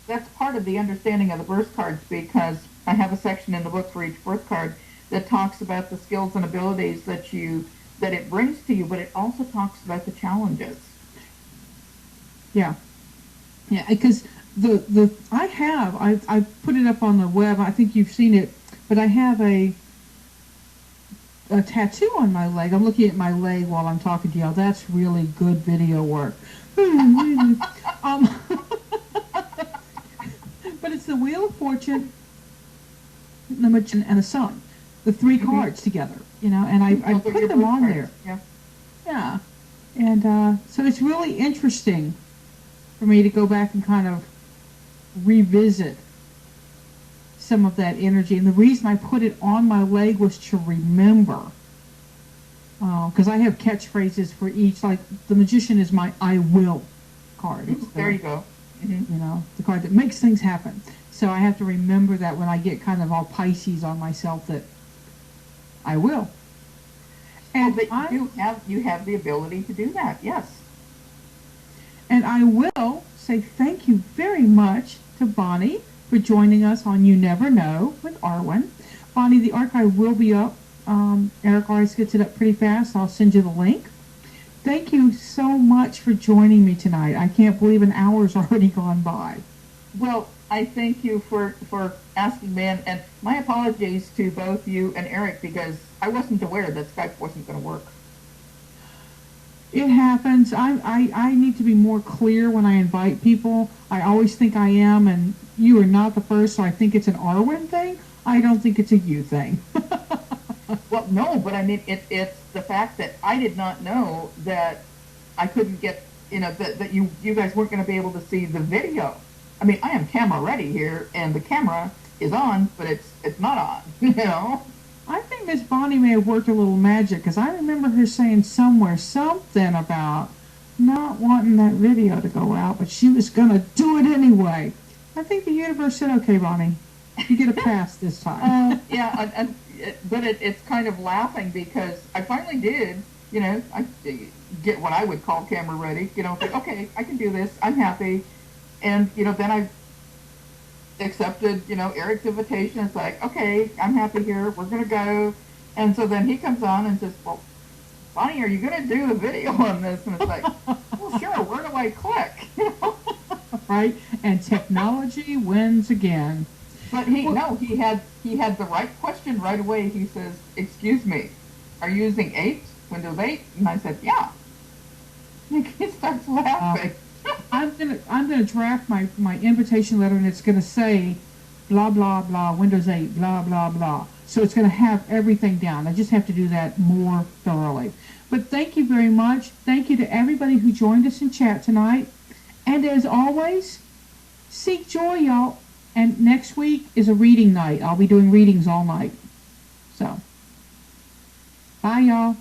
that's part of the understanding of the birth cards, because I have a section in the book for each birth card that talks about the skills and abilities that it brings to you, but it also talks about the challenges. Yeah, because I put it up on the web. I think you've seen it, but I have a tattoo on my leg. I'm looking at my leg while I'm talking to y'all. That's really good video work. But it's the Wheel of Fortune, the Magician, and the Sun, the three cards together. And I put them on there. Yeah, and so it's really interesting for me to go back and kind of revisit some of that energy. And the reason I put it on my leg was to remember, because I have catchphrases for each. Like the Magician is my "I will" card. There you go. Mm-hmm. The card that makes things happen. So I have to remember that when I get kind of all Pisces on myself, that I will. And but you have the ability to do that. Yes. And I will say thank you very much to Bonnie for joining us on You Never Know with Arwen. Bonnie, the archive will be up. Eric always gets it up pretty fast. I'll send you the link. Thank you so much for joining me tonight. I can't believe an hour's already gone by. Well, I thank you for asking me, and my apologies to both you and Eric, because I wasn't aware that Skype wasn't going to work. It happens. I need to be more clear when I invite people. I always think I am, and you are not the first, so I think it's an Arwen thing. I don't think it's a you thing. Well, no, but I mean, it's the fact that I did not know that I couldn't get, that you guys weren't going to be able to see the video. I mean, I am camera ready here, and the camera is on, but it's not on, I think Miss Bonnie may have worked a little magic, because I remember her saying somewhere something about not wanting that video to go out, but she was going to do it anyway. I think the universe said, okay, Bonnie, you get a pass this time. Yeah, but it's kind of laughing because I finally did, you know, I get what I would call camera ready, you know, like, okay, I can do this, I'm happy. And, you know, then I accepted, you know, Eric's invitation. It's like, okay, I'm happy here, we're going to go. And so then he comes on and says, well, Bonnie, are you going to do a video on this? And it's like, well, sure, where do I click? You know? Right? And technology wins again. But he had the right question right away. He says, "Excuse me, are you using Windows 8?" And I said, "Yeah." He starts laughing. I'm gonna draft my invitation letter, and it's gonna say blah blah blah Windows 8 blah blah blah. So it's gonna have everything down. I just have to do that more thoroughly. But thank you very much. Thank you to everybody who joined us in chat tonight. And as always, seek joy, y'all. And next week is a reading night. I'll be doing readings all night. So, bye, y'all.